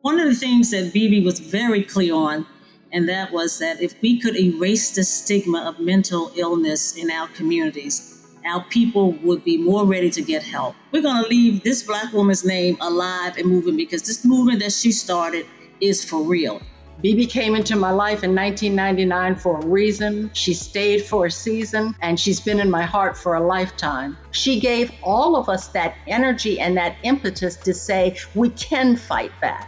One of the things that Bebe was very clear on, and that was that if we could erase the stigma of mental illness in our communities, our people would be more ready to get help. We're going to leave this Black woman's name alive and moving because this movement that she started is for real. Bebe came into my life in 1999 for a reason. She stayed for a season, and she's been in my heart for a lifetime. She gave all of us that energy and that impetus to say we can fight back.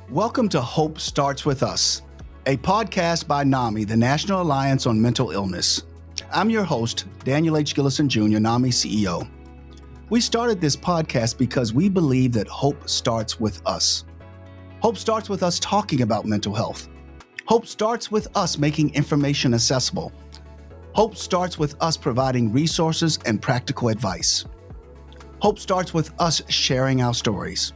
Welcome to Hope Starts With Us, a podcast by NAMI, the National Alliance on Mental Illness. I'm your host, Daniel H. Gillison Jr., NAMI CEO. We started this podcast because we believe that hope starts with us. Hope starts with us talking about mental health. Hope starts with us making information accessible. Hope starts with us providing resources and practical advice. Hope starts with us sharing our stories.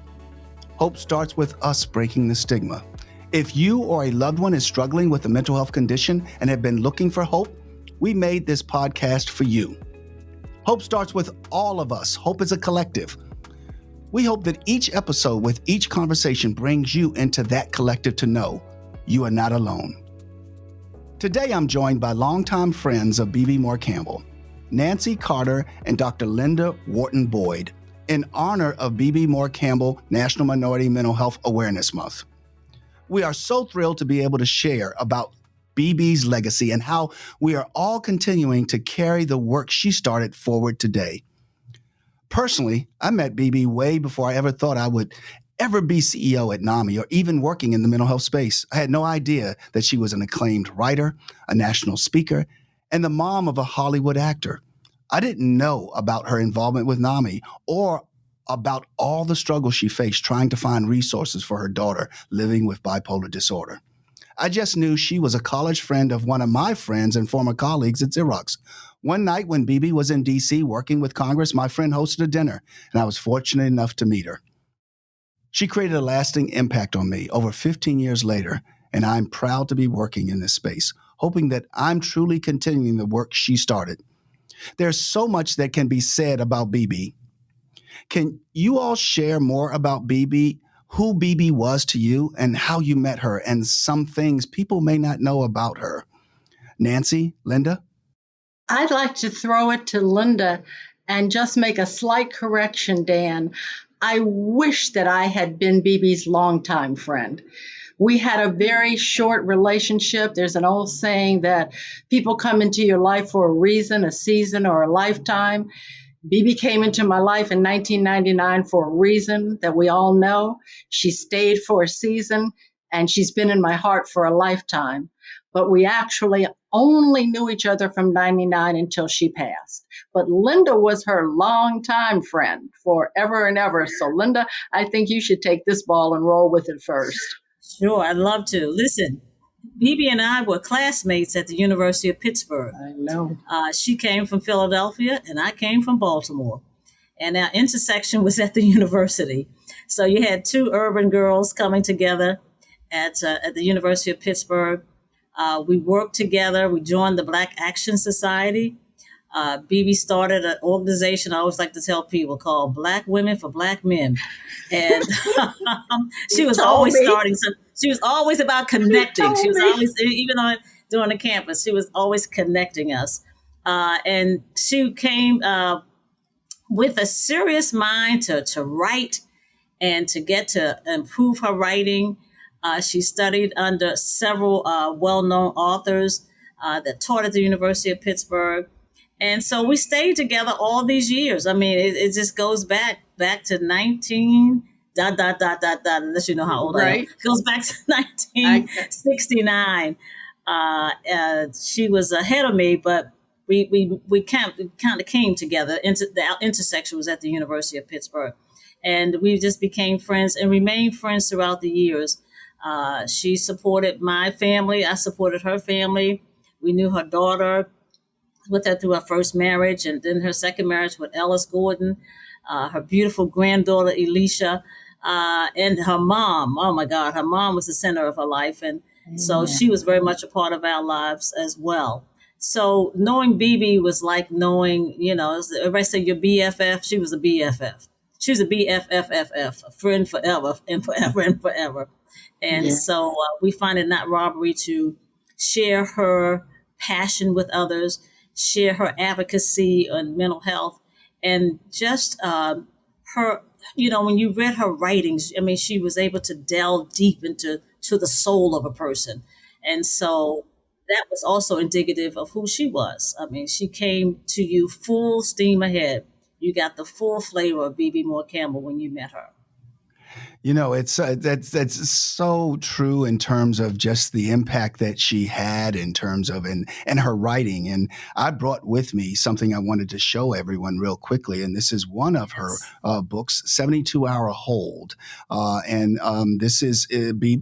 Hope starts with us breaking the stigma. If you or a loved one is struggling with a mental health condition and have been looking for hope, we made this podcast for you. Hope starts with all of us. Hope is a collective. We hope that each episode with each conversation brings you into that collective to know you are not alone. Today, I'm joined by longtime friends of Bebe Moore Campbell, Nancy Carter and Dr. Linda Wharton-Boyd, in honor of Bebe Moore Campbell National Minority Mental Health Awareness Month. We are so thrilled to be able to share about Bebe's legacy and how we are all continuing to carry the work she started forward today. Personally, I met Bebe way before I ever thought I would ever be CEO at NAMI or even working in the mental health space. I had no idea that she was an acclaimed writer, a national speaker, and the mom of a Hollywood actor. I didn't know about her involvement with NAMI or about all the struggles she faced trying to find resources for her daughter living with bipolar disorder. I just knew she was a college friend of one of my friends and former colleagues at Xerox. One night when Bebe was in D.C. working with Congress, my friend hosted a dinner, and I was fortunate enough to meet her. She created a lasting impact on me over 15 years later, and I'm proud to be working in this space, hoping that I'm truly continuing the work she started. There's so much that can be said about Bebe. Can you all share more about Bebe, who Bebe was to you, and how you met her, and some things people may not know about her? Nancy, Linda? I'd like to throw it to Linda and just make a slight correction, Dan. I wish that I had been Bebe's longtime friend. We had a very short relationship. There's an old saying that people come into your life for a reason, a season, or a lifetime. Bebe came into my life in 1999 for a reason that we all know. She stayed for a season, and she's been in my heart for a lifetime. But we actually only knew each other from 99 until she passed. But Linda was her longtime friend forever and ever. So Linda, I think you should take this ball and roll with it first. Sure, I'd love to. Listen, Bebe and I were classmates at the University of Pittsburgh. I know. She came from Philadelphia and I came from Baltimore. And our intersection was at the university. So you had two urban girls coming together at the University of Pittsburgh. We worked together. We joined the Black Action Society. Bebe started an organization I always like to tell people called Black Women for Black Men. And she was always starting some. She was always about connecting. She was always, even on during the campus, she was always connecting us. And she came with a serious mind to write and to get to improve her writing. She studied under several well-known authors that taught at the University of Pittsburgh. And so we stayed together all these years. I mean, it just goes back to 19, unless you know how old I am. It goes back to 1969. She was ahead of me, but we kind of came together. The intersection was at the University of Pittsburgh. And we just became friends and remained friends throughout the years. She supported my family. I supported her family. We knew her daughter with her through her first marriage and then her second marriage with Ellis Gordon, her beautiful granddaughter, Elisha, and her mom. Oh, my God. Her mom was the center of her life. And so she was very much a part of our lives as well. So knowing Bebe was like knowing, everybody say your BFF. She was a BFF. she was a BFFFF, a friend forever and forever and forever. And Yeah. so we find it not robbery to share her passion with others, share her advocacy on mental health, and just her, when you read her writings, I mean, she was able to delve deep into the soul of a person. And so that was also indicative of who she was. I mean, she came to you full steam ahead. You got the full flavor of Bebe Moore Campbell when you met her. It's that's so true in terms of just the impact that she had in terms of and her writing. And I brought with me something I wanted to show everyone real quickly. And this is one of her books, 72-Hour Hold. This is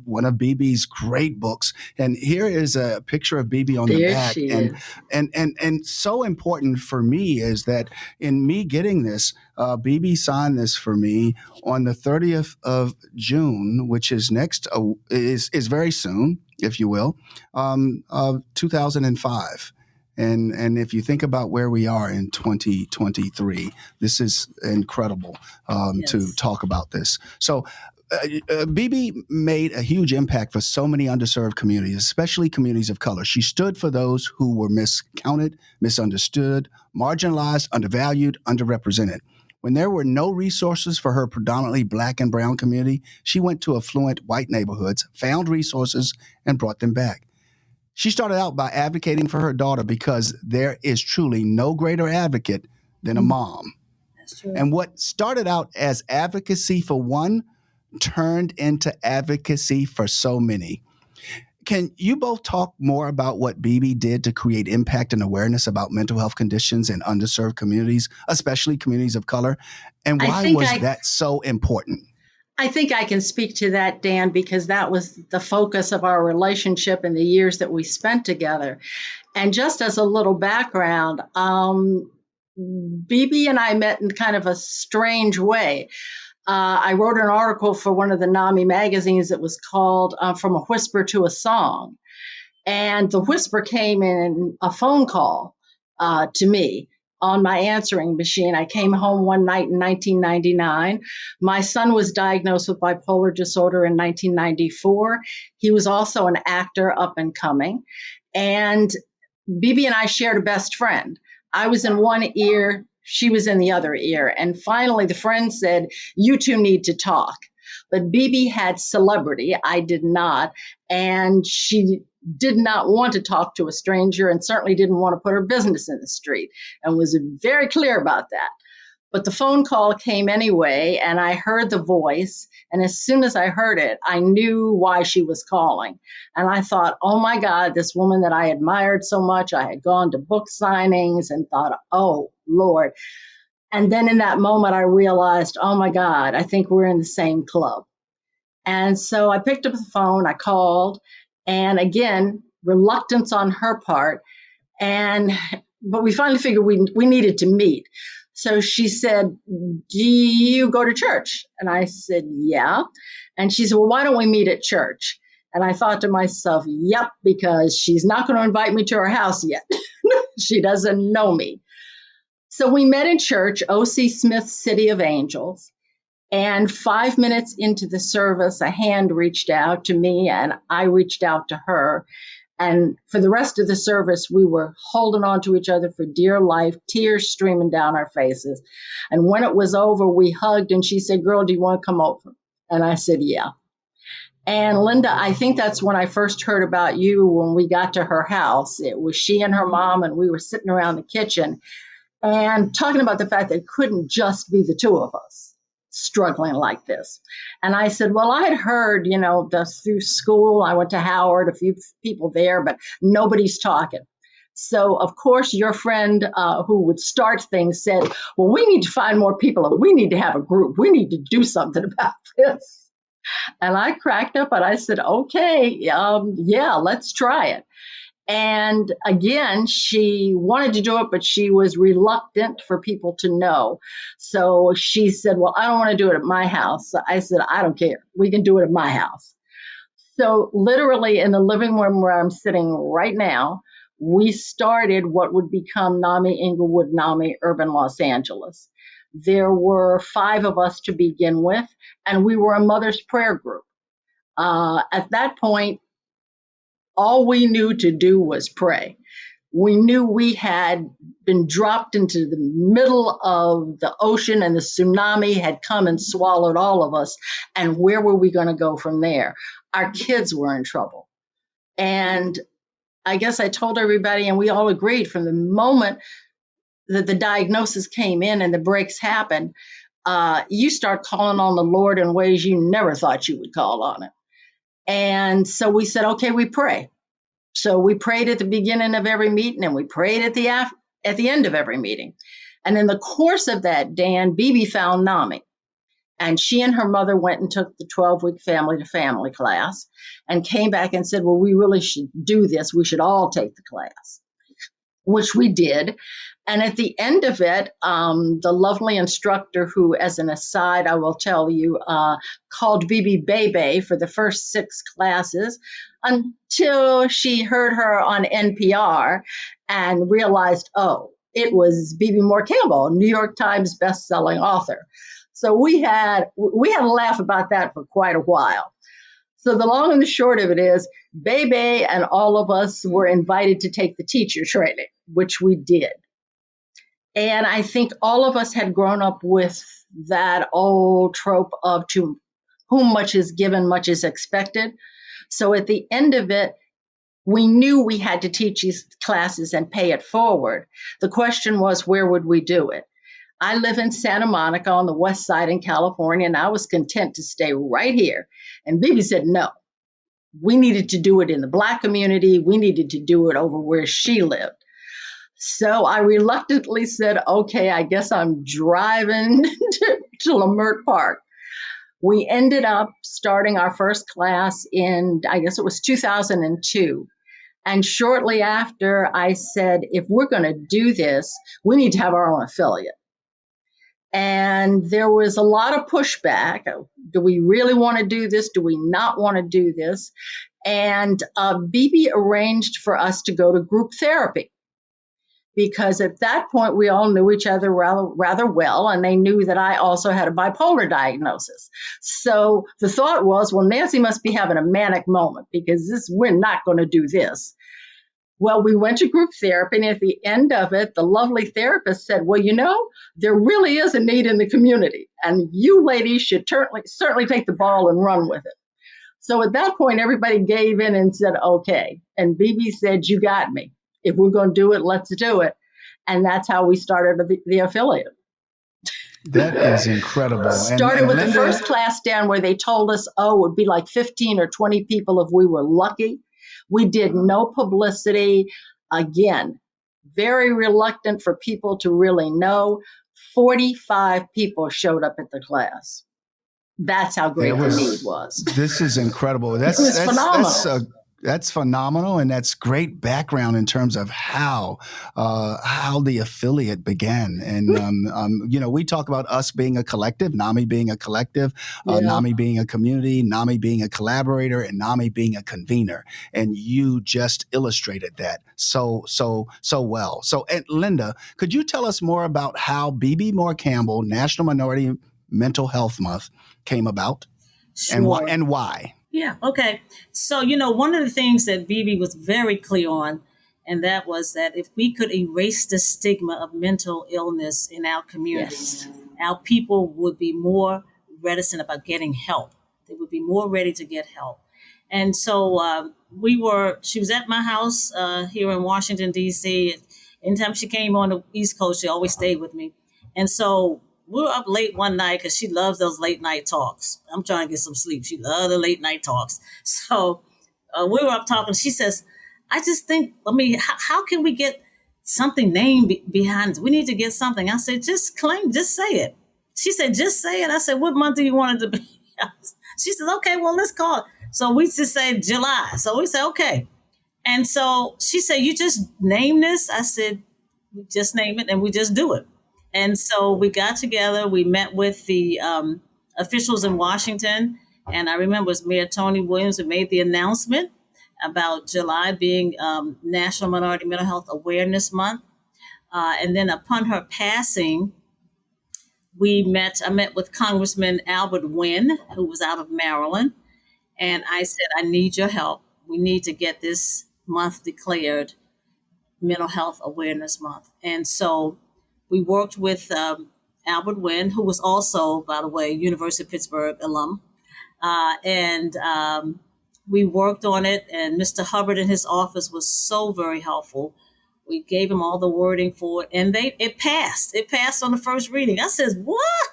one of Bebe's great books. And here is a picture of Bebe on the There back. she And, is. and so important for me is that in me getting this, Bebe signed this for me on the 30th of June, which is is very soon, if you will, of 2005. And if you think about where we are in 2023, this is incredible to talk about this. So Bebe made a huge impact for so many underserved communities, especially communities of color. She stood for those who were miscounted, misunderstood, marginalized, undervalued, underrepresented. When there were no resources for her predominantly Black and brown community, she went to affluent white neighborhoods, found resources, and brought them back. She started out by advocating for her daughter because there is truly no greater advocate than a mom. That's true. And what started out as advocacy for one turned into advocacy for so many. Can you both talk more about what Bebe did to create impact and awareness about mental health conditions in underserved communities, especially communities of color? And why was that so important? I think I can speak to that, Dan, because that was the focus of our relationship in the years that we spent together. And just as a little background, Bebe and I met in kind of a strange way. I wrote an article for one of the NAMI magazines that was called From a Whisper to a Song. And the whisper came in a phone call to me on my answering machine. I came home one night in 1999. My son was diagnosed with bipolar disorder in 1994. He was also an actor up and coming. And Bebe and I shared a best friend. I was in one ear, she was in the other ear. And finally, the friend said, "You two need to talk." But Bebe had celebrity. I did not. And she did not want to talk to a stranger and certainly didn't want to put her business in the street and was very clear about that. But the phone call came anyway, and I heard the voice. And as soon as I heard it, I knew why she was calling. And I thought, oh my God, this woman that I admired so much, I had gone to book signings and thought, oh Lord. And then in that moment, I realized, oh my God, I think we're in the same club. And so I picked up the phone, I called, and again, reluctance on her part. But we finally figured we needed to meet. So she said, "Do you go to church?" And I said, "Yeah." And she said, "Well, why don't we meet at church?" And I thought to myself, yep, because she's not going to invite me to her house yet. She doesn't know me. So we met in church, O.C. Smith's City of Angels. And 5 minutes into the service, a hand reached out to me and I reached out to her. And for the rest of the service, we were holding on to each other for dear life, tears streaming down our faces. And when it was over, we hugged and she said, "Girl, do you want to come over?" And I said, "Yeah." And Linda, I think that's when I first heard about you when we got to her house. It was she and her mom, and we were sitting around the kitchen and talking about the fact that it couldn't just be the two of us struggling like this. And I said, well, I had heard, through school, I went to Howard, a few people there, but nobody's talking. So, of course, your friend who would start things said, well, we need to find more people and we need to have a group. We need to do something about this. And I cracked up and I said, okay, yeah, let's try it. And again, she wanted to do it, but she was reluctant for people to know. So she said, well, I don't want to do it at my house. I said, I don't care. We can do it at my house. So literally in the living room where I'm sitting right now, we started what would become NAMI Inglewood, NAMI Urban Los Angeles. There were 5 of us to begin with, and we were a mother's prayer group. At that point, all we knew to do was pray. We knew we had been dropped into the middle of the ocean and the tsunami had come and swallowed all of us. And where were we going to go from there? Our kids were in trouble. And I guess I told everybody, and we all agreed from the moment that the diagnosis came in and the breaks happened, you start calling on the Lord in ways you never thought you would call on Him. And so we said, okay, we pray. So we prayed at the beginning of every meeting, and we prayed at the end of every meeting. And in the course of that, Dan, Bebe found NAMI. And she and her mother went and took the 12-week family-to-family class and came back and said, well, we really should do this. We should all take the class, which we did. And at the end of it, the lovely instructor who, as an aside, I will tell you, called Bebe Bebe for the first 6 classes until she heard her on NPR and realized, oh, it was Bebe Moore Campbell, New York Times best-selling author. So we had a laugh about that for quite a while. So the long and the short of it is, Bebe and all of us were invited to take the teacher training, which we did. And I think all of us had grown up with that old trope of to whom much is given, much is expected. So at the end of it, we knew we had to teach these classes and pay it forward. The question was, where would we do it? I live in Santa Monica on the west side in California, and I was content to stay right here. And Bebe said, no, we needed to do it in the Black community. We needed to do it over where she lived. So I reluctantly said, okay, I guess I'm driving to Lamert Park. We ended up starting our first class in, I guess it was 2002. And shortly after, I said, if we're going to do this, we need to have our own affiliate. And there was a lot of pushback. Do we really want to do this? Do we not want to do this? And Bebe arranged for us to go to group therapy, because at that point we all knew each other rather well, and they knew that I also had a bipolar diagnosis. So the thought was, well, Nancy must be having a manic moment, because we're not going to do this. Well, we went to group therapy, and at the end of it, the lovely therapist said, well, there really is a need in the community, and you ladies should certainly take the ball and run with it. So at that point, everybody gave in and said, okay. And Bebe said, you got me. If we're going to do it, let's do it. And that's how we started the affiliate. That is incredible. Started with Linda, the first class, Dan, where they told us, it would be like 15 or 20 people if we were lucky. We did no publicity. Again, very reluctant for people to really know. 45 people showed up at the class. That's how great the need was. This is incredible. That's phenomenal. That's phenomenal, and that's great background in terms of how the affiliate began. And we talk about us being a collective, NAMI being a collective, NAMI being a community, NAMI being a collaborator, and NAMI being a convener. And you just illustrated that so well. So, and Linda, could you tell us more about how Bebe Moore Campbell National Minority Mental Health Month came about? Sure. And why? Yeah. Okay. So, one of the things that Bebe was very clear on, and that was that if we could erase the stigma of mental illness in our communities, our people would be more reticent about getting help. They would be more ready to get help. And so she was at my house here in Washington, D.C. Anytime she came on the East Coast, she always stayed with me. And so we were up late one night because she loves those late night talks. I'm trying to get some sleep. She loves the late night talks. So we were up talking. She says, I just think, how can we get something named behind it? We need to get something. I said, just say it. She said, just say it. I said, what month do you want it to be? She says, okay, well, let's call it. So we just said July. So we said, okay. And so she said, you just name this? I said, just name it and we just do it. And so we got together, we met with the officials in Washington, and I remember it was Mayor Tony Williams who made the announcement about July being National Minority Mental Health Awareness Month. And then upon her passing, I met with Congressman Albert Wynn, who was out of Maryland. And I said, I need your help. We need to get this month declared Mental Health Awareness Month. And so we worked with Albert Wynn, who was also, by the way, University of Pittsburgh alum. And we worked on it, and Mr. Hubbard in his office was so very helpful. We gave him all the wording for it, and it passed. It passed on the first reading. I said, what?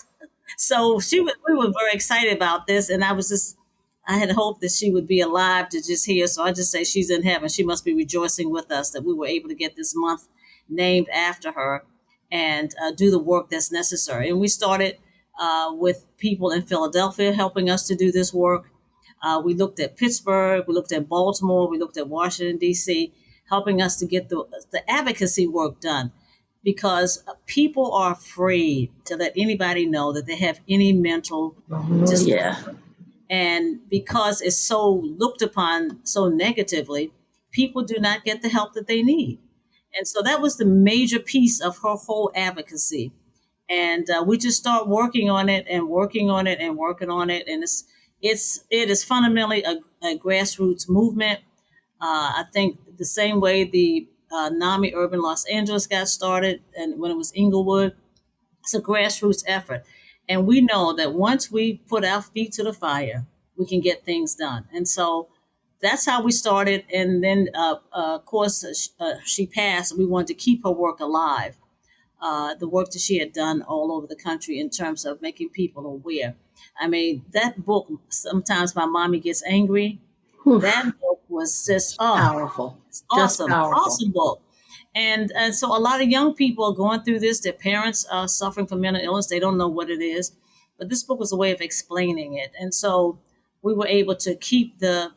So we were very excited about this, and I had hoped that she would be alive to just hear. So I just say she's in heaven. She must be rejoicing with us that we were able to get this month named after her and do the work that's necessary. And we started with people in Philadelphia helping us to do this work. We looked at Pittsburgh, we looked at Baltimore, we looked at Washington, D.C., helping us to get the advocacy work done, because people are afraid to let anybody know that they have any mental disorder. Yeah. And because it's so looked upon so negatively, people do not get the help that they need. And so that was the major piece of her whole advocacy. And we just start working on it and working on it and working on it. And it is fundamentally a grassroots movement. I think the same way the NAMI Urban Los Angeles got started, and when it was Inglewood, it's a grassroots effort. And we know that once we put our feet to the fire, we can get things done. And so that's how we started. And then, of course, she passed. We wanted to keep her work alive, the work that she had done all over the country in terms of making people aware. I mean, that book, sometimes my mommy gets angry. Oof. That book was just Powerful. it's awesome, Just powerful. awesome book. And so a lot of young people are going through this. Their parents are suffering from mental illness. They don't know what it is. But this book was a way of explaining it. And so we were able to keep the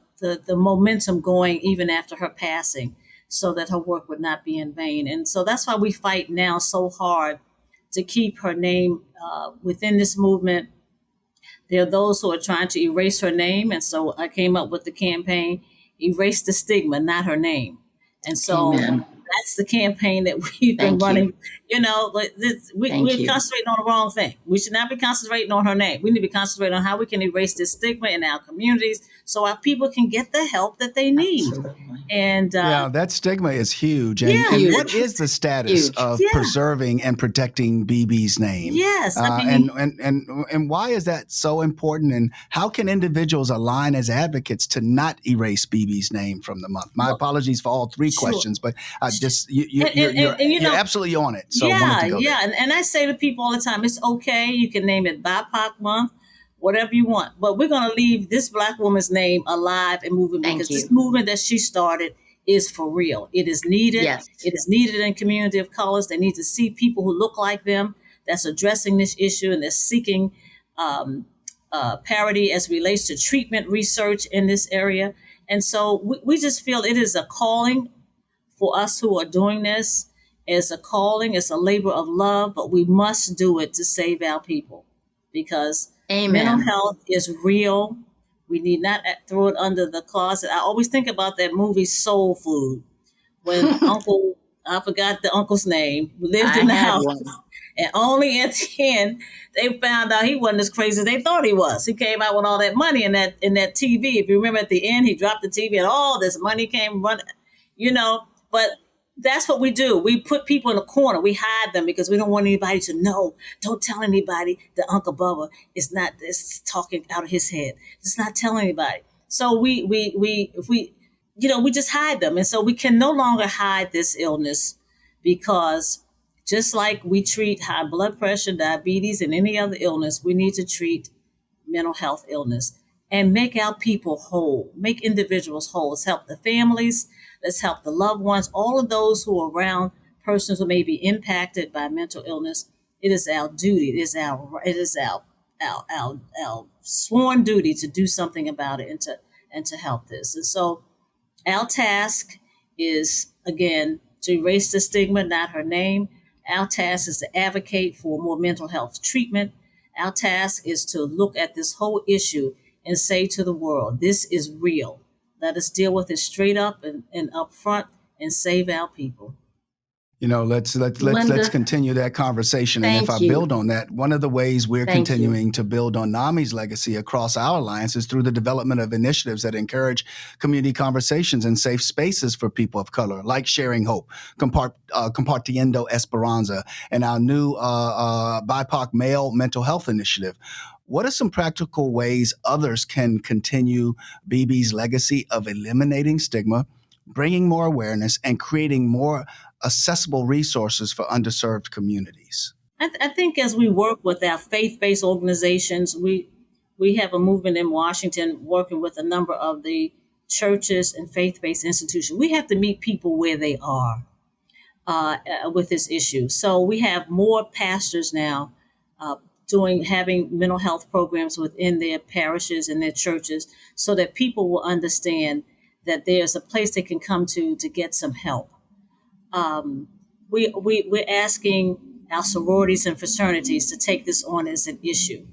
momentum going even after her passing, so that her work would not be in vain. And so that's why we fight now so hard to keep her name within this movement. There are those who are trying to erase her name. And so I came up with the campaign, Erase the Stigma, not her name. And so Amen. that's the campaign that we've been Thank you. running. You know, but Thank we're you. concentrating on the wrong thing. We should not be concentrating on her name. We need to be concentrating on how we can erase this stigma in our communities so our people can get the help that they need. Absolutely. And Yeah, that stigma is huge. And, Yeah, and what huge. is the status Huge. of Yeah. preserving and protecting BB's name? yes, I mean, And why is that so important? And how can individuals align as advocates to not erase BB's name from the month? My Well, apologies for all three sure. questions, but just And you you're know, absolutely on it. So I wanted yeah, to go there. yeah. And I say to people all the time, it's okay. You can name it BIPOC month, whatever you want. But we're going to leave this Black woman's name alive and moving, Thank because you. this movement that she started is for real. It is needed. Yes. It is needed in community of colors. They need to see people who look like them that's addressing this issue, and they're seeking parity as relates to treatment research in this area. And so we just feel it is a calling for us who are doing this. It's a calling, it's a labor of love, but we must do it to save our people, because mental Amen. health is real. We need not throw it under the closet. I always think about that movie Soul Food, when I forgot the uncle's name, lived in the I had house. one. And only at the end, they found out he wasn't as crazy as they thought he was. He came out with all that money in that TV. If you remember at the end, he dropped the TV and all this money came running, but that's what we do. We put people in a corner. We hide them because we don't want anybody to know. Don't tell anybody that Uncle Bubba is talking out of his head. Just not tell anybody. So we just hide them. And so we can no longer hide this illness, because just like we treat high blood pressure, diabetes, and any other illness, we need to treat mental health illness and make our people whole, make individuals whole. Let's help the families. Let's help the loved ones, all of those who are around persons who may be impacted by mental illness. It is our duty. It is our sworn duty to do something about it and to help this. And so our task is, again, to erase the stigma, not her name. Our task is to advocate for more mental health treatment. Our task is to look at this whole issue and say to the world, this is real. Let us deal with it straight up and up front and save our people. Let's Linda, continue that conversation. And if I thank you. build on that, one of the ways we're Thank you. continuing to build on NAMI's legacy across our alliance is through the development of initiatives that encourage community conversations and safe spaces for people of color, like Sharing Hope, Compartiendo Esperanza, and our new BIPOC Male Mental Health Initiative. What are some practical ways others can continue BB's legacy of eliminating stigma, bringing more awareness, and creating more accessible resources for underserved communities? I think as we work with our faith-based organizations, we have a movement in Washington working with a number of the churches and faith-based institutions. We have to meet people where they are with this issue. So we have more pastors now having mental health programs within their parishes and their churches, so that people will understand that there's a place they can come to get some help. We're asking our sororities and fraternities to take this on as an issue.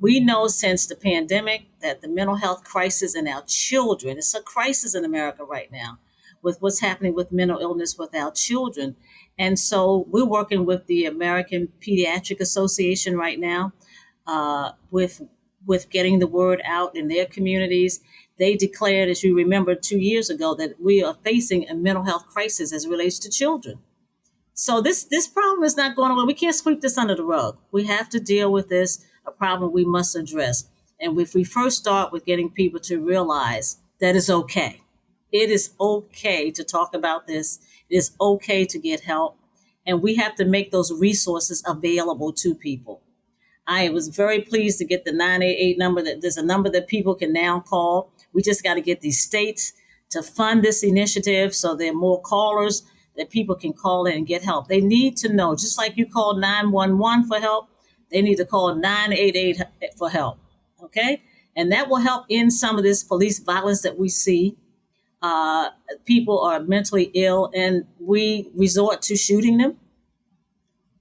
We know since the pandemic that the mental health crisis in our children, it's a crisis in America right now with what's happening with mental illness with our children. And so we're working with the American Pediatric Association right now with getting the word out in their communities. They declared, as you remember, 2 years ago, that we are facing a mental health crisis as it relates to children. So this problem is not going away. We can't sweep this under the rug. We have to deal with this, a problem we must address. And if we first start with getting people to realize that it's okay. It is okay to talk about this. It is okay to get help. And we have to make those resources available to people. I was very pleased to get the 988 number. That there's a number that people can now call. We just got to get these states to fund this initiative so there are more callers that people can call in and get help. They need to know, just like you call 911 for help, they need to call 988 for help, okay? And that will help end some of this police violence that we see. People are mentally ill, and we resort to shooting them,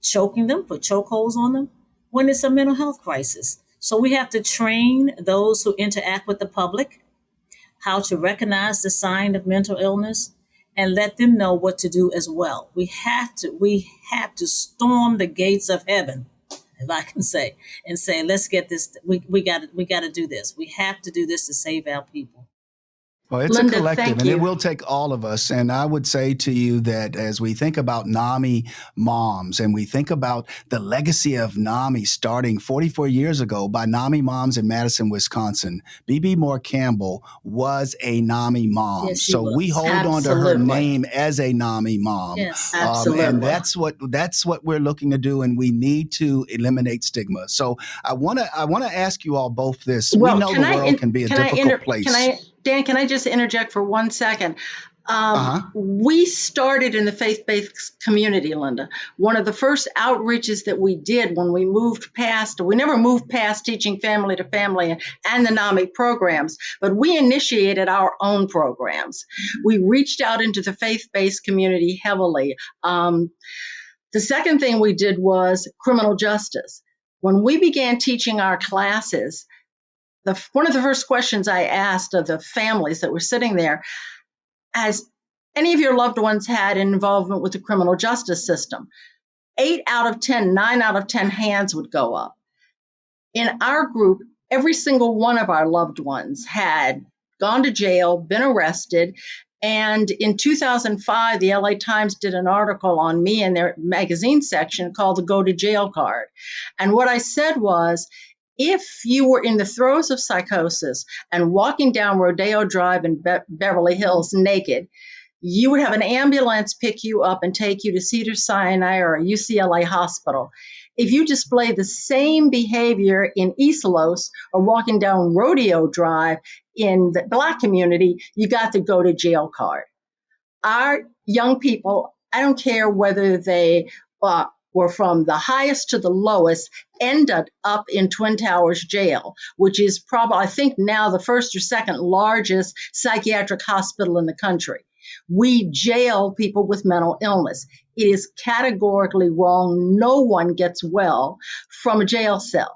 choking them, put chokeholds on them when it's a mental health crisis. So we have to train those who interact with the public how to recognize the sign of mental illness and let them know what to do as well. We have to storm the gates of heaven, if I can say, and say, let's get this. We got to do this. We have to do this to save our people. Well, it's Linda, a collective, thank and you. it will take all of us. And I would say to you that as we think about NAMI moms and we think about the legacy of NAMI starting 44 years ago by NAMI moms in Madison, Wisconsin, Bebe Moore Campbell was a NAMI mom. Yes, she So was. we hold on to her Absolutely. name as a NAMI mom. Yes. Absolutely. And that's what we're looking to do, and we need to eliminate stigma. So I want to ask you all both this. Well, we know the world can be a difficult place. Dan, can I just interject for 1 second? We started in the faith-based community, Linda. One of the first outreaches that we did when we never moved past teaching family to family and the NAMI programs, but we initiated our own programs. We reached out into the faith-based community heavily. The second thing we did was criminal justice. When we began teaching our classes, one of the first questions I asked of the families that were sitting there, has any of your loved ones had involvement with the criminal justice system? 9 out of 10 hands would go up. In our group, every single one of our loved ones had gone to jail, been arrested. And in 2005, the LA Times did an article on me in their magazine section called the Go to Jail card. And what I said was, if you were in the throes of psychosis and walking down Rodeo Drive in Beverly Hills naked, you would have an ambulance pick you up and take you to Cedars-Sinai or a UCLA hospital. If you display the same behavior in East Los or walking down Rodeo Drive in the Black community, you got the Go to Jail card. Our young people, I don't care whether they were from the highest to the lowest, ended up in Twin Towers Jail, which is probably, I think now, the first or second largest psychiatric hospital in the country. We jail people with mental illness. It is categorically wrong. No one gets well from a jail cell.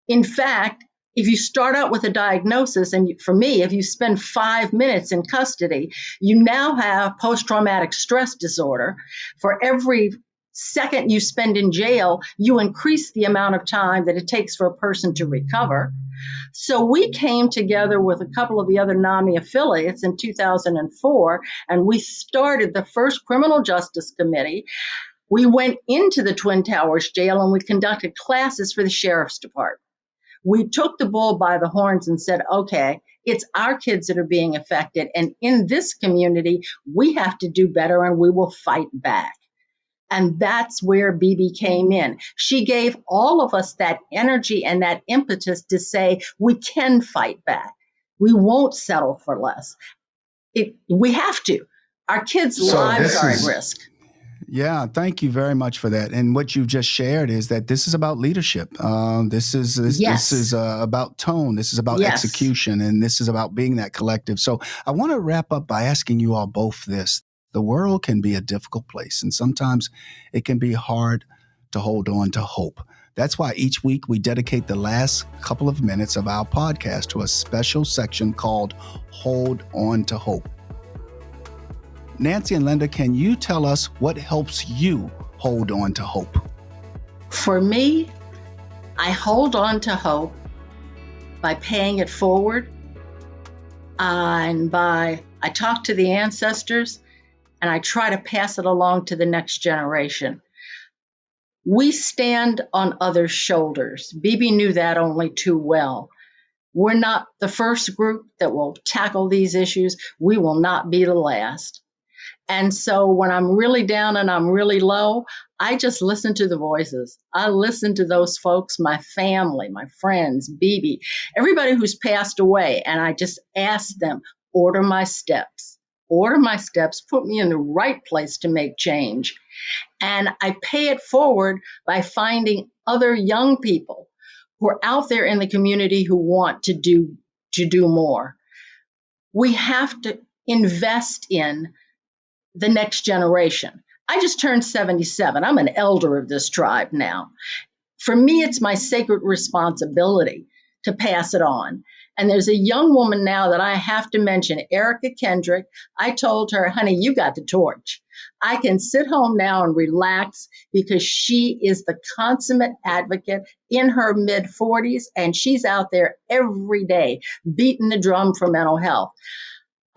In fact, if you start out with a diagnosis, and for me, if you spend 5 minutes in custody, you now have post-traumatic stress disorder. For every second you spend in jail, you increase the amount of time that it takes for a person to recover. So we came together with a couple of the other NAMI affiliates in 2004, and we started the first criminal justice committee. We went into the Twin Towers jail and we conducted classes for the sheriff's department. We took the bull by the horns and said, okay, it's our kids that are being affected. And in this community, we have to do better and we will fight back. And that's where Bebe came in. She gave all of us that energy and that impetus to say, we can fight back. We won't settle for less. We have to. Our kids' lives are at risk. Yeah, thank you very much for that. And what you've just shared is that this is about leadership. This is about tone. This is about execution, and this is about being that collective. So I want to wrap up by asking you all both this. The world can be a difficult place, and sometimes it can be hard to hold on to hope. That's why each week we dedicate the last couple of minutes of our podcast to a special section called Hold On to Hope. Nancy and Linda, can you tell us what helps you hold on to hope? For me, I hold on to hope by paying it forward, and I talk to the ancestors and I try to pass it along to the next generation. We stand on others' shoulders. Bebe knew that only too well. We're not the first group that will tackle these issues. We will not be the last. And so when I'm really down and I'm really low, I just listen to the voices. I listen to those folks, my family, my friends, Bebe, everybody who's passed away. And I just ask them, order my steps, put me in the right place to make change. And I pay it forward by finding other young people who are out there in the community who want to do more. We have to invest in the next generation. I just turned 77. I'm an elder of this tribe now. For me, it's my sacred responsibility to pass it on. And there's a young woman now that I have to mention, Erica Kendrick. I told her, honey, you got the torch. I can sit home now and relax because she is the consummate advocate in her mid-40s, and she's out there every day beating the drum for mental health.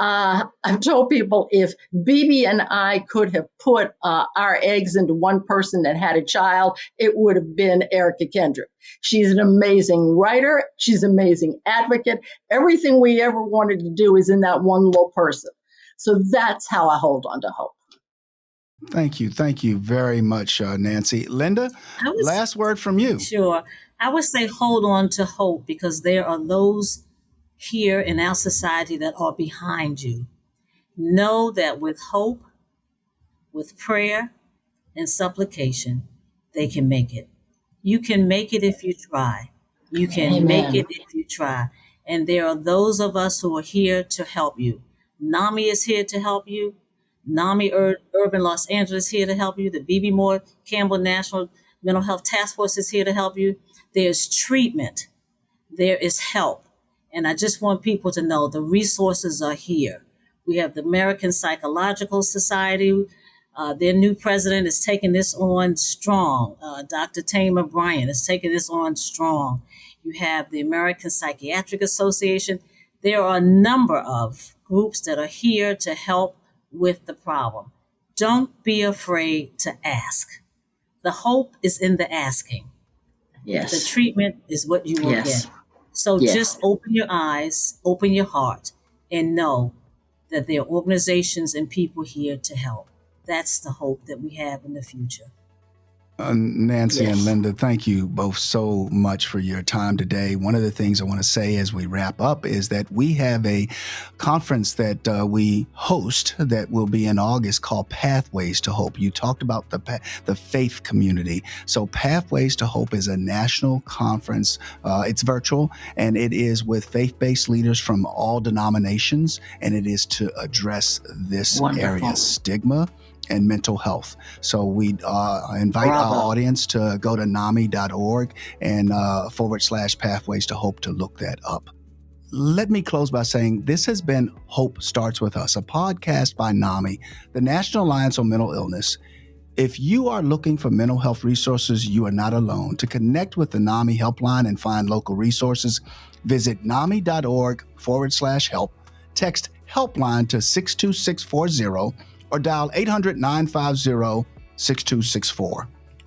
I've told people if Bebe and I could have put our eggs into one person that had a child, it would have been Erica Kendrick. She's an amazing writer. She's an amazing advocate. Everything we ever wanted to do is in that one little person. So that's how I hold on to hope. Thank you. Thank you very much, Nancy. Linda, last word from you. Sure. I would say hold on to hope because there are those here in our society that are behind you. Know that with hope, with prayer and supplication, they can make it. You can make it if you try. You can Amen. make it if you try. And there are those of us who are here to help you. NAMI is here to help you. NAMI Urban Los Angeles is here to help you. The Bebe Moore Campbell National Mental Health Task Force is here to help you. There's treatment. There is help. And I just want people to know the resources are here. We have the American Psychological Society. Their new president is taking this on strong. Dr. Tamer Bryant is taking this on strong. You have the American Psychiatric Association. There are a number of groups that are here to help with the problem. Don't be afraid to ask. The hope is in the asking. Yes. The treatment is what you will get. So just open your eyes, open your heart, and know that there are organizations and people here to help. That's the hope that we have in the future. Nancy and Linda, thank you both so much for your time today. One of the things I want to say as we wrap up is that we have a conference that we host that will be in August called Pathways to Hope. You talked about the faith community. So Pathways to Hope is a national conference. It's virtual, and it is with faith-based leaders from all denominations, and it is to address this area, stigma, and mental health. So we invite our audience to go to NAMI.org and /pathways to hope to look that up. Let me close by saying this has been Hope Starts With Us, a podcast by NAMI, the National Alliance on Mental Illness. If you are looking for mental health resources, you are not alone. To connect with the NAMI helpline and find local resources, visit NAMI.org/help, text helpline to 62640, or dial 800-950-6264.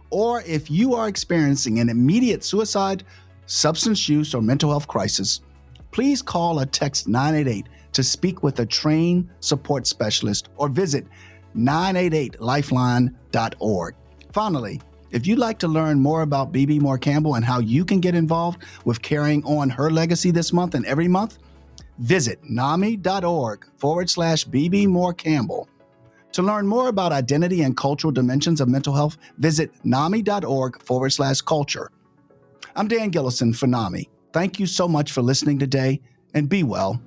Or if you are experiencing an immediate suicide, substance use, or mental health crisis, please call or text 988 to speak with a trained support specialist or visit 988lifeline.org. Finally, if you'd like to learn more about Bebe Moore Campbell and how you can get involved with carrying on her legacy this month and every month, visit NAMI.org/Bebe Moore Campbell. To learn more about identity and cultural dimensions of mental health, visit NAMI.org/culture. I'm Dan Gillison for NAMI. Thank you so much for listening today, and be well.